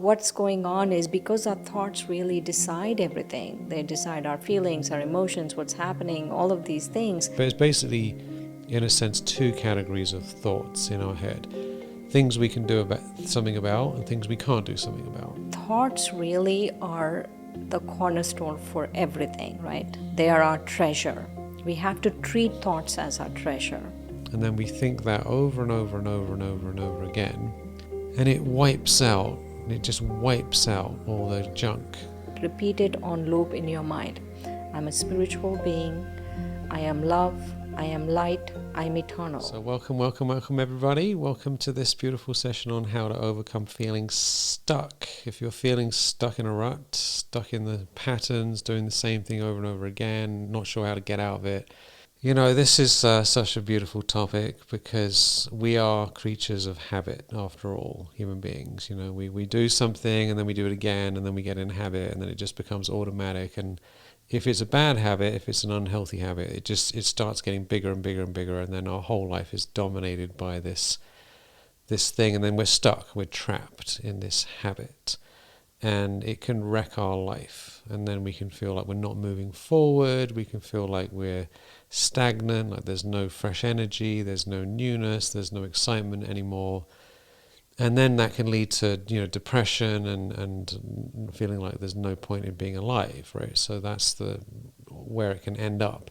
What's going on is because our thoughts really decide everything. They decide our feelings, our emotions, what's happening, all of these things. But it's basically, in a sense, two categories of thoughts in our head. Things we can do something about and things we can't do something about. Thoughts really are the cornerstone for everything, right? They are our treasure. We have to treat thoughts as our treasure. And then we think that over and over and over and over and over again, and it just wipes out all the junk. Repeat it on loop in your mind. I'm a spiritual being. I am love. I am light. I'm eternal. So welcome everybody. Welcome to this beautiful session on how to overcome feeling stuck. If you're feeling stuck in a rut, stuck in the patterns, doing the same thing over and over again, not sure how to get out of it. You know, this is such a beautiful topic because we are creatures of habit, after all, human beings. You know, we do something and then we do it again and then we get in habit and then it just becomes automatic. And if it's a bad habit, if it's an unhealthy habit, it starts getting bigger and bigger and bigger, and then our whole life is dominated by this thing, and then we're stuck, we're trapped in this habit. And it can wreck our life, and then we can feel like we're not moving forward, we can feel like we're stagnant, like there's no fresh energy, there's no newness, there's no excitement anymore. And then that can lead to, you know, depression and feeling like there's no point in being alive, right? So that's where it can end up.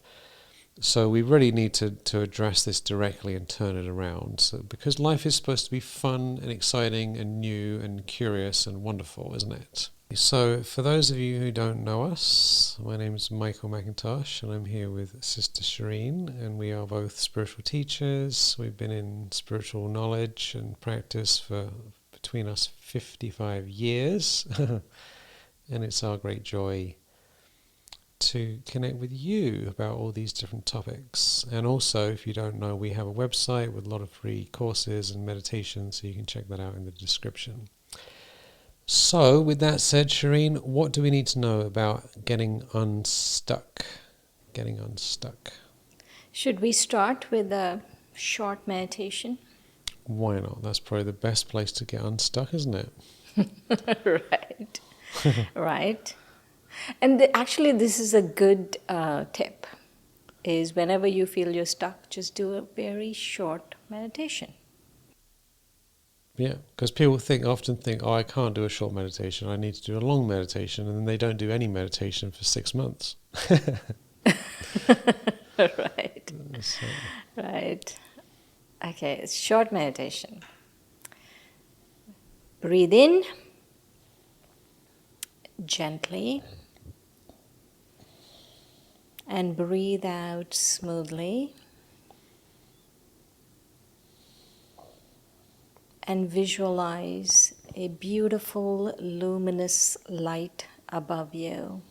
So we really need to address this directly and turn it around. So, because life is supposed to be fun and exciting and new and curious and wonderful, isn't it? So for those of you who don't know us, my name is Michael McIntosh and I'm here with Sister Shireen, and we are both spiritual teachers. We've been in spiritual knowledge and practice for between us 55 years and it's our great joy to connect with you about all these different topics. And also, if you don't know, we have a website with a lot of free courses and meditations, so you can check that out in the description. So, with that said, Shireen, what do we need to know about getting unstuck? Should we start with a short meditation? Why not? That's probably the best place to get unstuck, isn't it? Right. Right. And actually, this is a good tip, is whenever you feel you're stuck, just do a very short meditation. Yeah, because people often think, oh, I can't do a short meditation, I need to do a long meditation, and then they don't do any meditation for 6 months. Right. So. Right. Okay, it's short meditation. Breathe in gently and breathe out smoothly. And visualize a beautiful luminous light above you.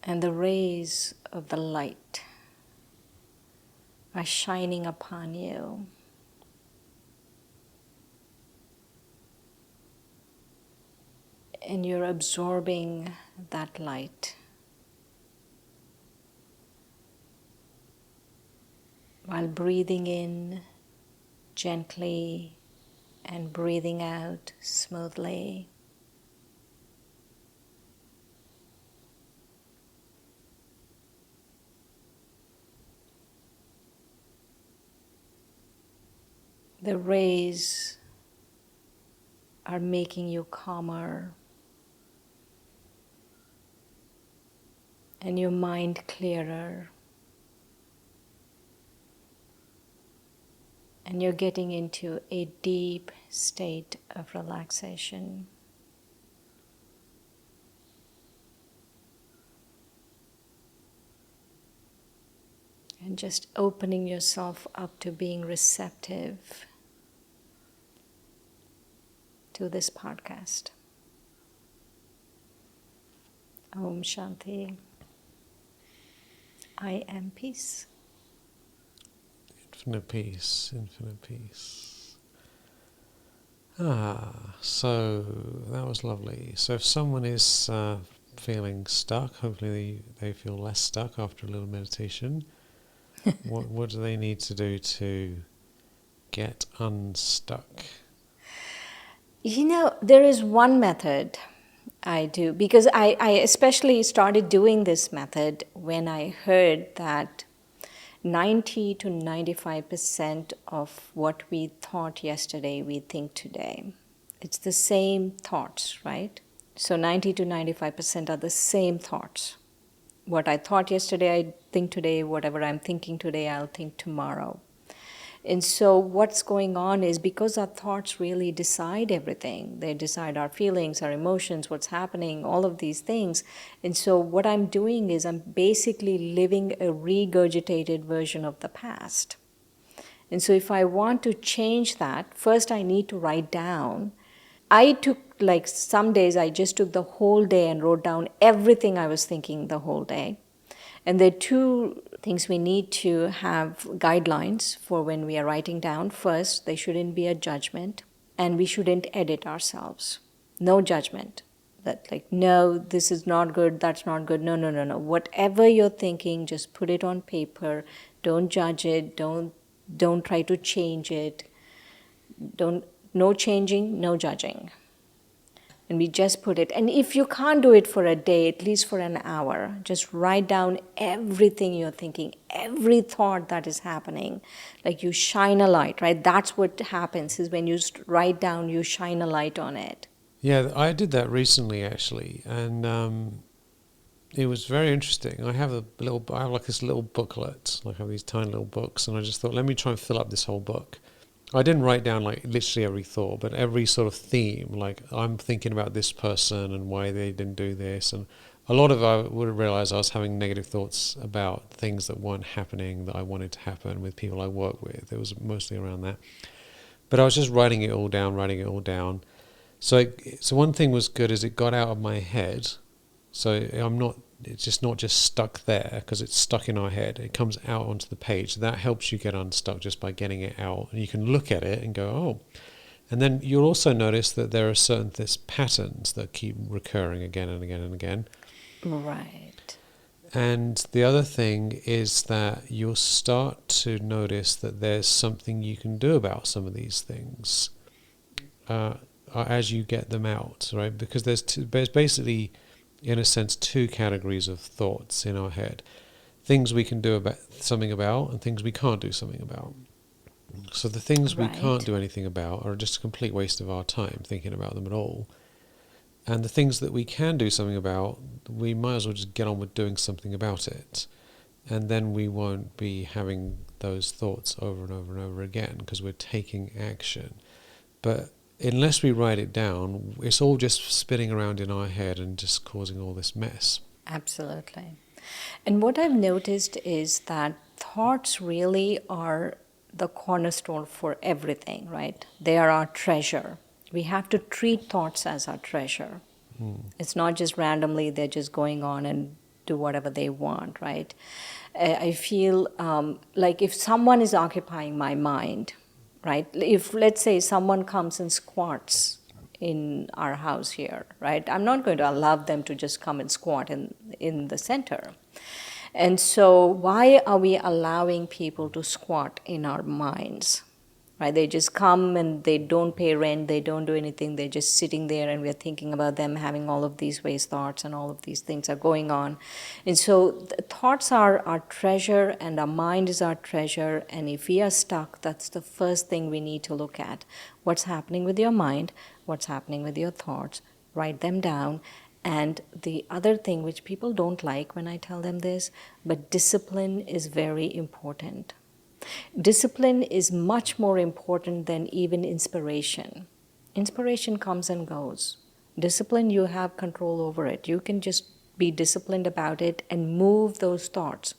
And the rays of the light are shining upon you. And you're absorbing that light. While breathing in gently and breathing out smoothly. The rays are making you calmer and your mind clearer. And you're getting into a deep state of relaxation. And just opening yourself up to being receptive to this podcast. Om Shanti. I am peace. Infinite peace. So that was lovely. So if someone is feeling stuck, hopefully they feel less stuck after a little meditation. What do they need to do to get unstuck? There is one method I do, because I especially started doing this method when I heard that 90 to 95% of what we thought yesterday, we think today. It's the same thoughts, right? So 90 to 95% are the same thoughts. What I thought yesterday, I think today. Whatever I'm thinking today, I'll think tomorrow. And so, what's going on is, because our thoughts really decide everything, they decide our feelings, our emotions, what's happening, all of these things. And so, what I'm doing is, I'm basically living a regurgitated version of the past. And so, if I want to change that, first I need to write down. I took, like, some days I just took the whole day and wrote down everything I was thinking the whole day. And there are two things we need to have guidelines for when we are writing down. First, there shouldn't be a judgment, and we shouldn't edit ourselves. No judgment. That, like, no, this is not good, that's not good. No, no, no, no. Whatever you're thinking, just put it on paper. Don't judge it. Don't try to change it. No changing, no judging. And we just put it. And if you can't do it for a day, at least for an hour, just write down everything you're thinking, every thought that is happening. Like, you shine a light, right? That's what happens, is when you write down, you shine a light on it. Yeah, I did that recently actually, and it was very interesting. I have like this little booklet, like I have these tiny little books, and I just thought, let me try and fill up this whole book. I didn't write down like literally every thought, but every sort of theme. Like, I'm thinking about this person and why they didn't do this, and a lot of I would realize I was having negative thoughts about things that weren't happening that I wanted to happen with people I work with. It was mostly around that, but I was just writing it all down. So one thing was good is it got out of my head. So it's just not just stuck there because it's stuck in our head. It comes out onto the page. That helps you get unstuck just by getting it out. And you can look at it and go, oh. And then you'll also notice that there are certain patterns that keep recurring again and again and again. Right. And the other thing is that you'll start to notice that there's something you can do about some of these things as you get them out, right? Because there's basically, in a sense, two categories of thoughts in our head: things we can do something about, and things we can't do something about. So the things we can't do anything about are just a complete waste of our time thinking about them at all. And the things that we can do something about, we might as well just get on with doing something about it. And then we won't be having those thoughts over and over and over again because we're taking action. But unless we write it down, it's all just spinning around in our head and just causing all this mess. Absolutely. And what I've noticed is that thoughts really are the cornerstone for everything, right? They are our treasure. We have to treat thoughts as our treasure. It's not just randomly, they're just going on and do whatever they want, right? I feel like if someone is occupying my mind, right? If, let's say, someone comes and squats in our house here, right? I'm not going to allow them to just come and squat in the center. And so why are we allowing people to squat in our minds? Right? They just come and they don't pay rent, they don't do anything, they're just sitting there, and we're thinking about them having all of these waste thoughts, and all of these things are going on. And so thoughts are our treasure, and our mind is our treasure, and if we are stuck, that's the first thing we need to look at. What's happening with your mind? What's happening with your thoughts? Write them down. And the other thing, which people don't like when I tell them this, but discipline is very important. Discipline is much more important than even inspiration. Inspiration comes and goes. Discipline, you have control over it. You can just be disciplined about it and move those thoughts.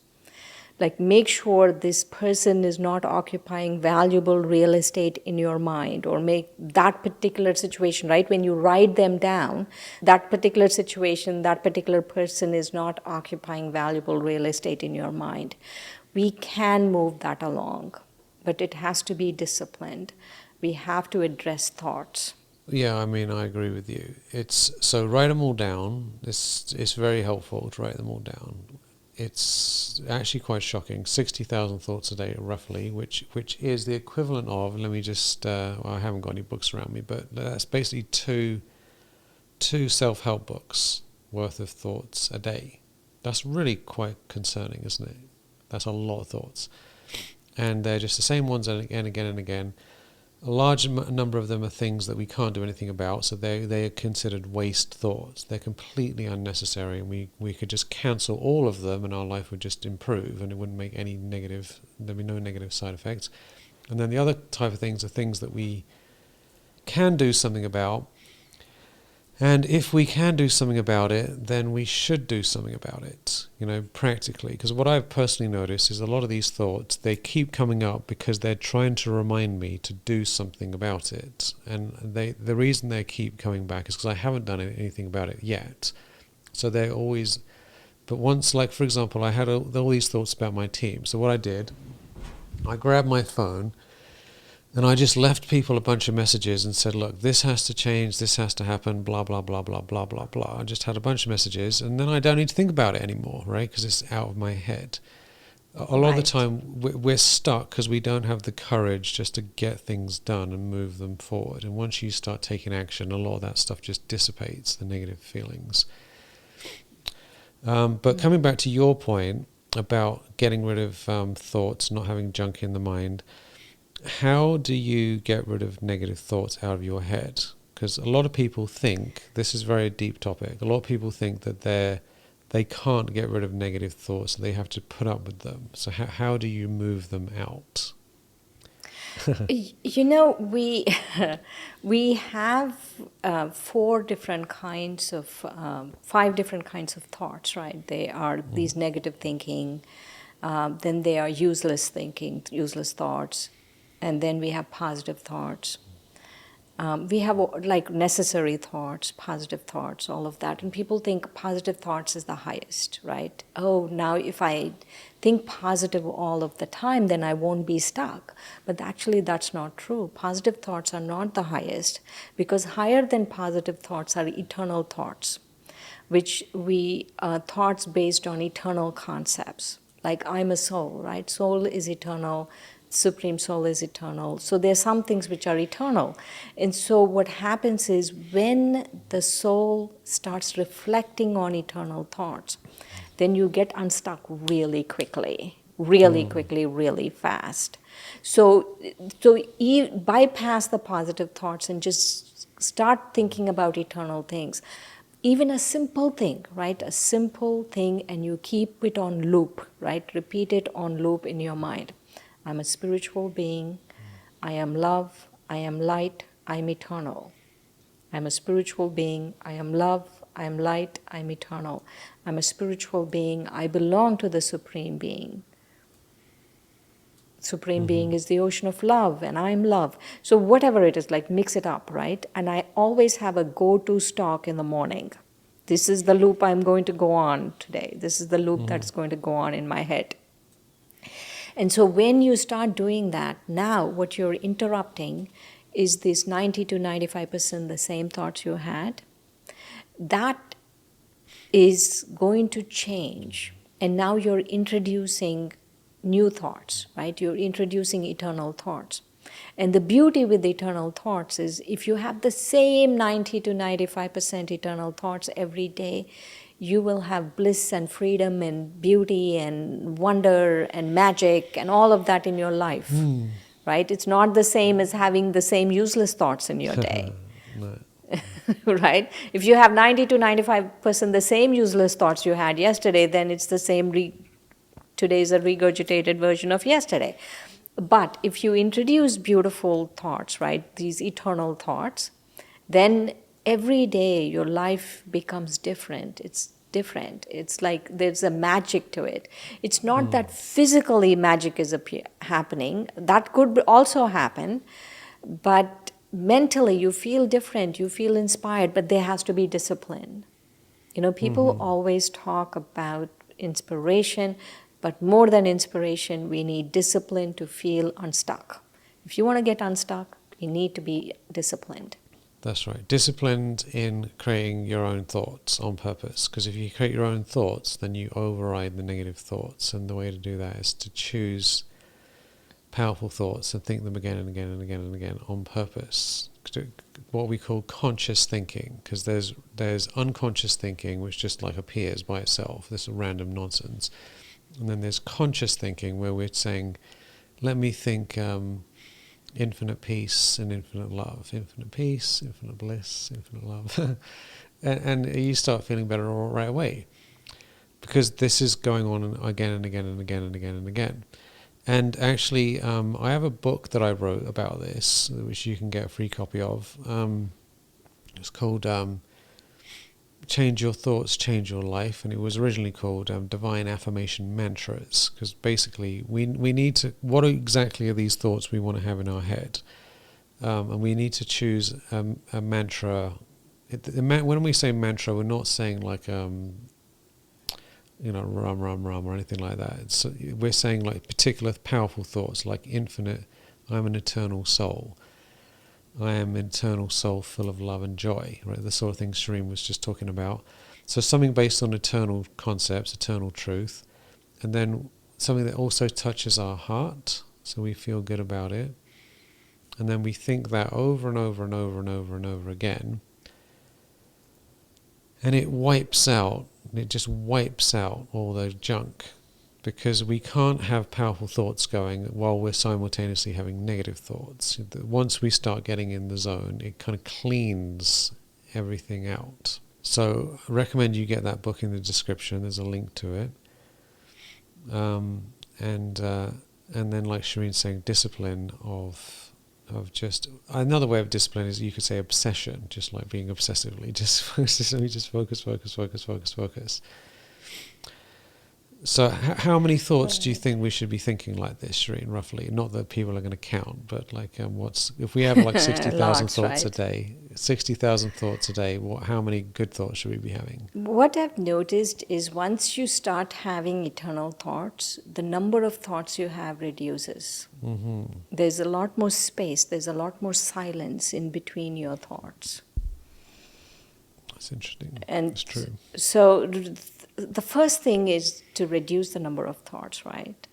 Like, make sure this person is not occupying valuable real estate in your mind, or make that particular situation, right? When you write them down, that particular situation, that particular person is not occupying valuable real estate in your mind. We can move that along, but it has to be disciplined. We have to address thoughts. Yeah, I mean, I agree with you. So write them all down. It's very helpful to write them all down. it's actually quite shocking. 60,000 thoughts a day, roughly, which is the equivalent of. Let me just. Well, I haven't got any books around me, but that's basically two self-help books worth of thoughts a day. That's really quite concerning, isn't it? That's a lot of thoughts, and they're just the same ones again, again, and again. A large number of them are things that we can't do anything about, so they are considered waste thoughts. They're completely unnecessary, and we could just cancel all of them, and our life would just improve, and it wouldn't make any negative. There'd be no negative side effects. And then the other type of things are things that we can do something about. And if we can do something about it, then we should do something about it, practically. Because what I've personally noticed is a lot of these thoughts, they keep coming up because they're trying to remind me to do something about it. And the reason they keep coming back is because I haven't done anything about it yet. So they're always... But once, like, for example, I had all these thoughts about my team. So what I did, I grabbed my phone, and I just left people a bunch of messages and said, look, this has to change, this has to happen, blah, blah, blah, blah, blah, blah, blah. I just had a bunch of messages, and then I don't need to think about it anymore, right? Because it's out of my head. A lot of the time, we're stuck because we don't have the courage just to get things done and move them forward. And once you start taking action, a lot of that stuff just dissipates, the negative feelings. But coming back to your point about getting rid of thoughts, not having junk in the mind, how do you get rid of negative thoughts out of your head? Because a lot of people think, this is a very deep topic, a lot of people think that they can't get rid of negative thoughts, they have to put up with them. So how do you move them out? We have five different kinds of thoughts, right? They are these negative thinking, then they are useless thinking, useless thoughts, and then we have positive thoughts. We have like necessary thoughts, positive thoughts, all of that. And people think positive thoughts is the highest, right? Oh, now if I think positive all of the time, then I won't be stuck. But actually that's not true. Positive thoughts are not the highest, because higher than positive thoughts are eternal thoughts, which thoughts based on eternal concepts. Like I'm a soul, right? Soul is eternal. Supreme Soul is eternal. So there are some things which are eternal. And so what happens is when the soul starts reflecting on eternal thoughts, then you get unstuck really quickly, really fast. So bypass the positive thoughts and just start thinking about eternal things. Even a simple thing, right? A simple thing, and you keep it on loop, right? Repeat it on loop in your mind. I'm a spiritual being. I am love. I am light. I am eternal. I'm a spiritual being. I am love. I am light. I am eternal. I'm a spiritual being. I belong to the Supreme Being. Supreme Being is the ocean of love, and I'm love. So whatever it is, like mix it up, right? And I always have a go-to stock in the morning. This is the loop I'm going to go on today. This is the loop that's going to go on in my head. And so when you start doing that, now what you're interrupting is this 90 to 95% the same thoughts you had. That is going to change. And now you're introducing new thoughts, right? You're introducing eternal thoughts. And the beauty with eternal thoughts is if you have the same 90 to 95% eternal thoughts every day, you will have bliss and freedom and beauty and wonder and magic and all of that in your life, right? It's not the same as having the same useless thoughts in your day, right? If you have 90 to 95% the same useless thoughts you had yesterday, then it's the same, today's a regurgitated version of yesterday. But if you introduce beautiful thoughts, right, these eternal thoughts, then every day your life becomes different. It's different. It's like there's a magic to it. It's not that physically magic is happening. That could also happen. But mentally you feel different. You feel inspired. But there has to be discipline. People always talk about inspiration. But more than inspiration, we need discipline to feel unstuck. If you want to get unstuck, you need to be disciplined. That's right. Disciplined in creating your own thoughts on purpose. Because if you create your own thoughts, then you override the negative thoughts. And the way to do that is to choose powerful thoughts and think them again and again and again and again on purpose. What we call conscious thinking. Because there's unconscious thinking, which just like appears by itself. This is random nonsense. And then there's conscious thinking, where we're saying, let me think infinite peace and infinite love, infinite peace, infinite bliss, infinite love. and you start feeling better right away, because this is going on again and again and again and again and again. And actually, I have a book that I wrote about this, which you can get a free copy of. It's called Change Your Thoughts, Change Your Life, and it was originally called Divine Affirmation Mantras, because basically we need to, what exactly are these thoughts we want to have in our head? And we need to choose a mantra. When we say mantra, we're not saying like ram, ram, ram, or anything like that. We're saying like particular powerful thoughts, like infinite, I'm an eternal soul. I am an eternal soul full of love and joy, right? The sort of thing Shireen was just talking about. So something based on eternal concepts, eternal truth, and then something that also touches our heart, so we feel good about it. And then we think that over and over and over and over and over again. And it just wipes out all the junk. Because we can't have powerful thoughts going while we're simultaneously having negative thoughts. Once we start getting in the zone, it kind of cleans everything out. So I recommend you get that book in the description. There's a link to it. And then, like Shireen's saying, discipline of just, another way of discipline is, you could say, obsession, just like being obsessively just focus. So how many thoughts do you think we should be thinking like this, Shireen, roughly? Not that people are going to count, but like if we have like 60,000 thoughts a day, 60,000 thoughts a day, how many good thoughts should we be having? What I've noticed is once you start having eternal thoughts, the number of thoughts you have reduces. Mm-hmm. There's a lot more space, there's a lot more silence in between your thoughts. That's interesting. And it's true. So the first thing is to reduce the number of thoughts, right?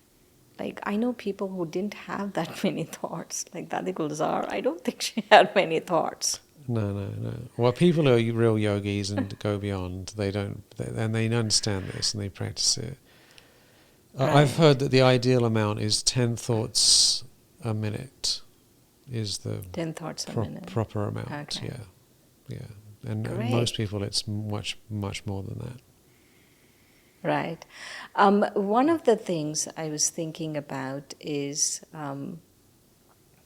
Like, I know people who didn't have that many thoughts. Like Dadi Gulzar, I don't think she had many thoughts. No. Well, people are real yogis and go beyond. They understand this and they practice it. Right. I've heard that the ideal amount is 10 thoughts a minute is the 10 thoughts a minute. Proper amount. Okay. Yeah. And most people, it's much, much more than that. Right. One of the things I was thinking about is,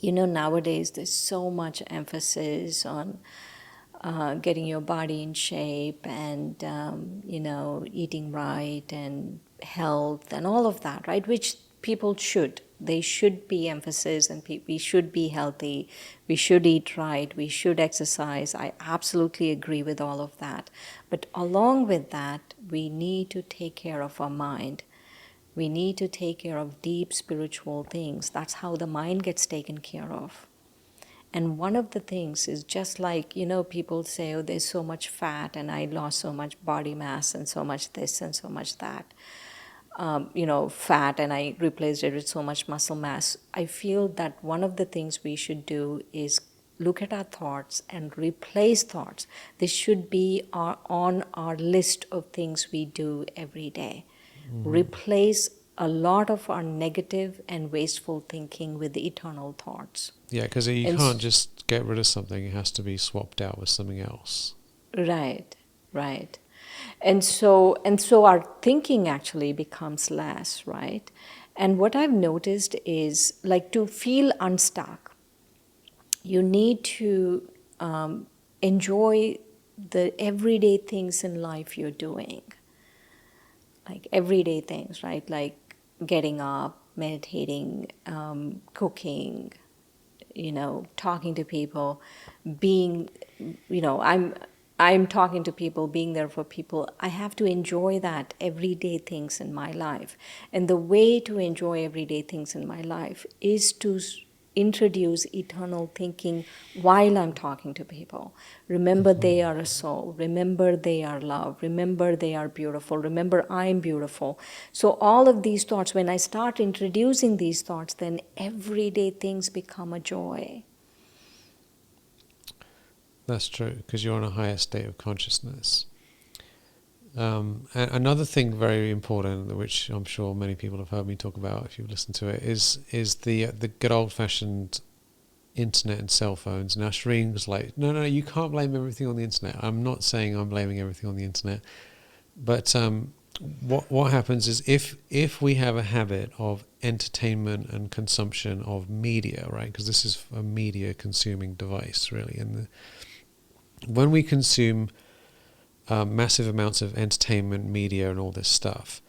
nowadays there's so much emphasis on getting your body in shape and, eating right and health and all of that, right? Which people should. They should be emphasis, and we should be healthy. We should eat right. We should exercise. I absolutely agree with all of that. But along with that, we need to take care of our mind. We need to take care of deep spiritual things. That's how the mind gets taken care of. And one of the things is just like, people say, oh, there's so much fat and I lost so much body mass and so much this and so much that. Fat and I replaced it with so much muscle mass. I feel that one of the things we should do is look at our thoughts and replace thoughts. This should be on our list of things we do every day. Mm-hmm. Replace a lot of our negative and wasteful thinking with the eternal thoughts. Yeah, because you can't just get rid of something. It has to be swapped out with something else. Right. And so our thinking actually becomes less, right? And what I've noticed is, like, to feel unstuck, you need to enjoy the everyday things in life you're doing. Like everyday things, right? Like getting up, meditating, cooking, talking to people, being, I'm talking to people, being there for people. I have to enjoy that everyday things in my life. And the way to enjoy everyday things in my life is to introduce eternal thinking while I'm talking to people. Remember, they are a soul. Remember, they are love. Remember, they are beautiful. Remember, I'm beautiful. So all of these thoughts, when I start introducing these thoughts, then everyday things become a joy. That's true, because you're in a higher state of consciousness. And another thing very important, which I'm sure many people have heard me talk about if you've listened to it, is the good old-fashioned internet and cell phones. Now Shireen was like, no, you can't blame everything on the internet. I'm not saying I'm blaming everything on the internet, but what happens is if we have a habit of entertainment and consumption of media, right? Because this is a media consuming device, really, and when we consume massive amounts of entertainment, media, and all this stuff,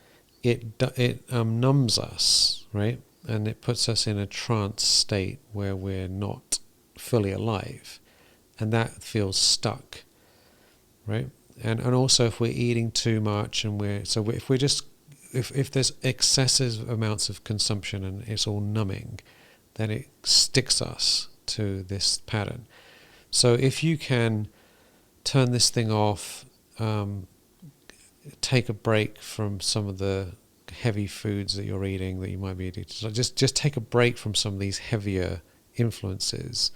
it numbs us, right? And it puts us in a trance state where we're not fully alive, and that feels stuck, right? And also if we're eating too much, and if there's excessive amounts of consumption and it's all numbing, then it sticks us to this pattern. So if you can turn this thing off, take a break from some of the heavy foods that you're eating that you might be eating. So just take a break from some of these heavier influences,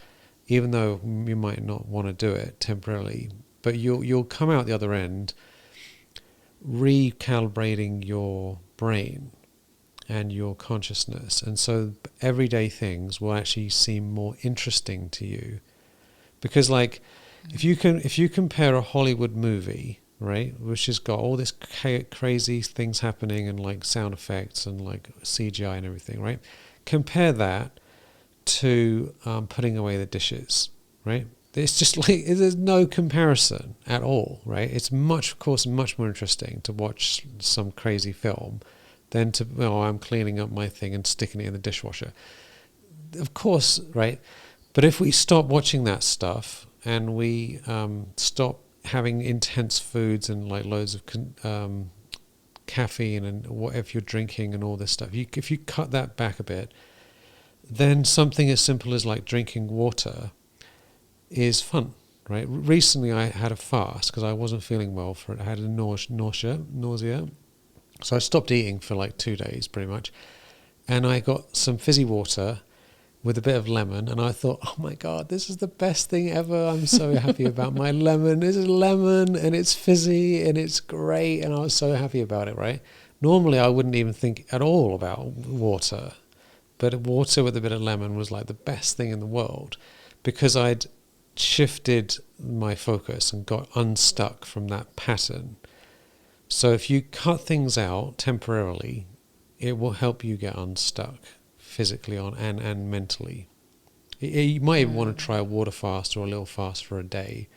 even though you might not want to do it temporarily, but you'll come out the other end recalibrating your brain and your consciousness, and so everyday things will actually seem more interesting to you. Because like if you compare a Hollywood movie, right, which has got all this crazy things happening and like sound effects and like CGI and everything, right? Compare that to putting away the dishes, right? It's just like there's no comparison at all, right? It's much more interesting to watch some crazy film than to, I'm cleaning up my thing and sticking it in the dishwasher. Of course, right? But if we stop watching that stuff and we stop having intense foods and like loads of caffeine and what if you're drinking and all this stuff, if you cut that back a bit, then something as simple as like drinking water is fun, right? Recently I had a fast because I wasn't feeling well for it. I had a nausea, so I stopped eating for like 2 days pretty much, and I got some fizzy water with a bit of lemon, and I thought, oh my God, this is the best thing ever. I'm so happy about my lemon. This is lemon, and it's fizzy, and it's great, and I was so happy about it, right? Normally, I wouldn't even think at all about water, but water with a bit of lemon was like the best thing in the world, because I'd shifted my focus and got unstuck from that pattern. So if you cut things out temporarily, it will help you get unstuck physically and mentally. You might even want to try a water fast or a little fast for a day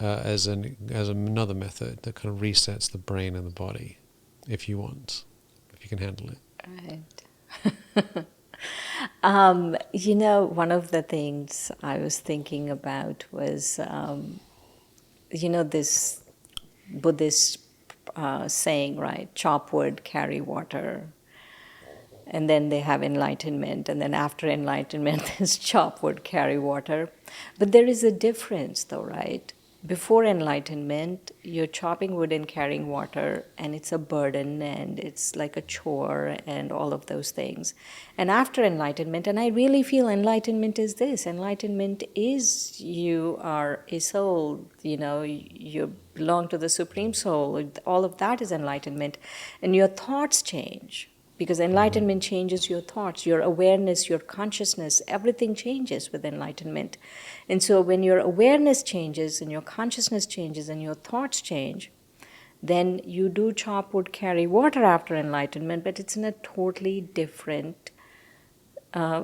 as another method that kind of resets the brain and the body, if you can handle it. Right. One of the things I was thinking about was, this Buddhist saying, right? Chop wood, carry water. And then they have enlightenment. And then after enlightenment, there's chop wood, carry water. But there is a difference, though, right? Before enlightenment, you're chopping wood and carrying water, and it's a burden, and it's like a chore, and all of those things. And after enlightenment, and I really feel enlightenment is this. Enlightenment is you are a soul, you belong to the Supreme Soul. All of that is enlightenment. And your thoughts change. Because enlightenment changes your thoughts, your awareness, your consciousness, everything changes with enlightenment. And so when your awareness changes and your consciousness changes and your thoughts change, then you do chop wood, carry water after enlightenment, but it's in a totally different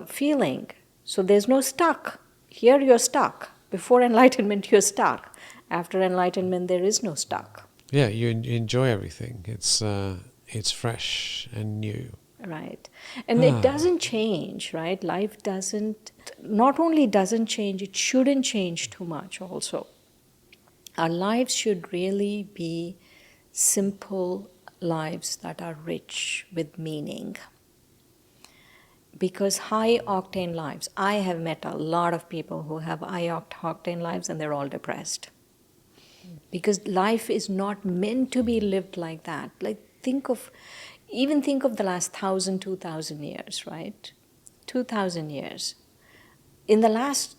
feeling. So there's no stuck. Here you're stuck. Before enlightenment, you're stuck. After enlightenment, there is no stuck. Yeah, you enjoy everything. It's fresh and new. Right. And it doesn't change, right? Life not only doesn't change, it shouldn't change too much also. Our lives should really be simple lives that are rich with meaning. because high octane lives, I have met a lot of people who have high octane lives and they're all depressed. Because life is not meant to be lived like that. Like think of the last 1,000, 2,000 years, right? 2,000 years. In the last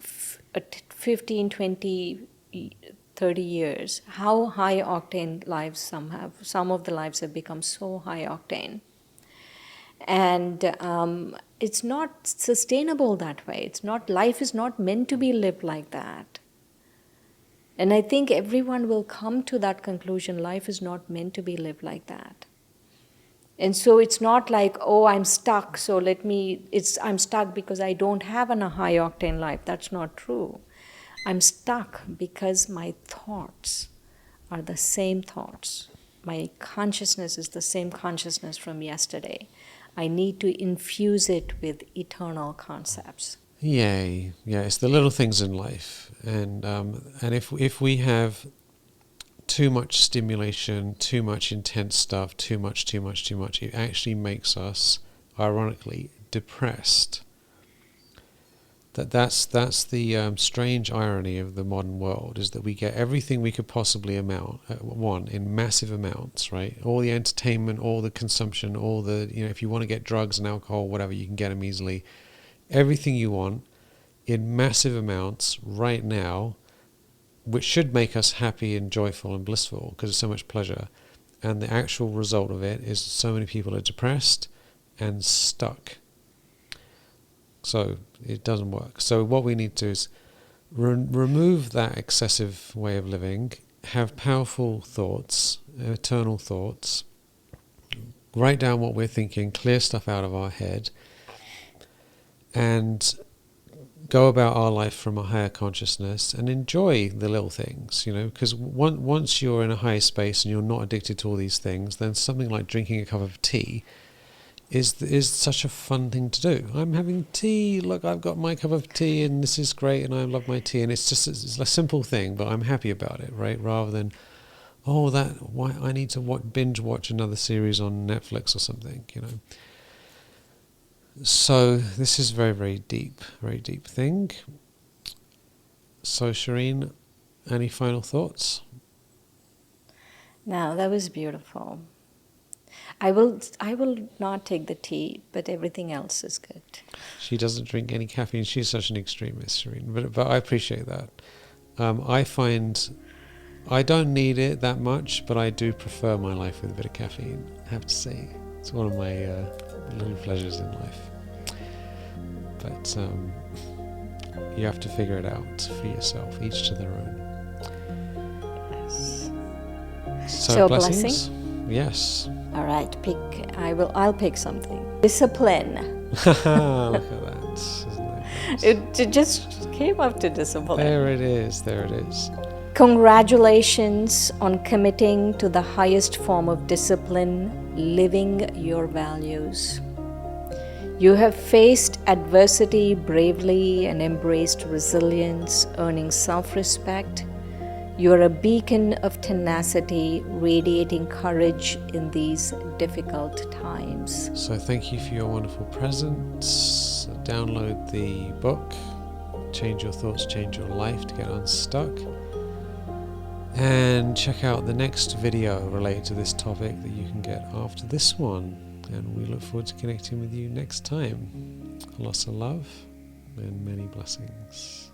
15, 20, 30 years, how high octane lives some have. Some of the lives have become so high octane. And it's not sustainable that way. Life is not meant to be lived like that. And I think everyone will come to that conclusion. Life is not meant to be lived like that. And so it's not like, oh, I'm stuck, so I'm stuck because I don't have a high octane life. That's not true. I'm stuck because my thoughts are the same thoughts. My consciousness is the same consciousness from yesterday. I need to infuse it with eternal concepts. Yay. Yeah, it's the little things in life. And if we have too much stimulation, too much intense stuff, too much, it actually makes us, ironically, depressed. That's the strange irony of the modern world, is that we get everything we could possibly want in massive amounts, right? All the entertainment, all the consumption, all the, if you want to get drugs and alcohol, whatever, you can get them easily. Everything you want in massive amounts right now, which should make us happy and joyful and blissful because it's so much pleasure. And the actual result of it is so many people are depressed and stuck. So it doesn't work. So what we need to do is remove that excessive way of living, have powerful thoughts, eternal thoughts, write down what we're thinking, clear stuff out of our head, and go about our life from a higher consciousness and enjoy the little things, because once you're in a higher space and you're not addicted to all these things, then something like drinking a cup of tea is such a fun thing to do. I'm having tea, look, I've got my cup of tea and this is great and I love my tea, and it's a simple thing, but I'm happy about it, right? Rather than, why I need to binge watch another series on Netflix or something, So this is very, very deep thing. So Shireen, any final thoughts? Now, that was beautiful. I will not take the tea, but everything else is good. She doesn't drink any caffeine. She's such an extremist, Shireen. But I appreciate that. I find I don't need it that much, but I do prefer my life with a bit of caffeine, I have to say. It's one of my little pleasures in life. But you have to figure it out for yourself, each to their own. Yes. So blessing? Blessings? Yes. All right, I'll pick something. Discipline. Look at that. Isn't that It just came up to discipline. There it is. Congratulations on committing to the highest form of discipline, living your values. You have faced adversity bravely and embraced resilience, earning self-respect. You are a beacon of tenacity, radiating courage in these difficult times. So thank you for your wonderful presence. Download the book, Change Your Thoughts, Change Your Life, to get unstuck. And check out the next video related to this topic that you can get after this one. And we look forward to connecting with you next time. Lots of love and many blessings.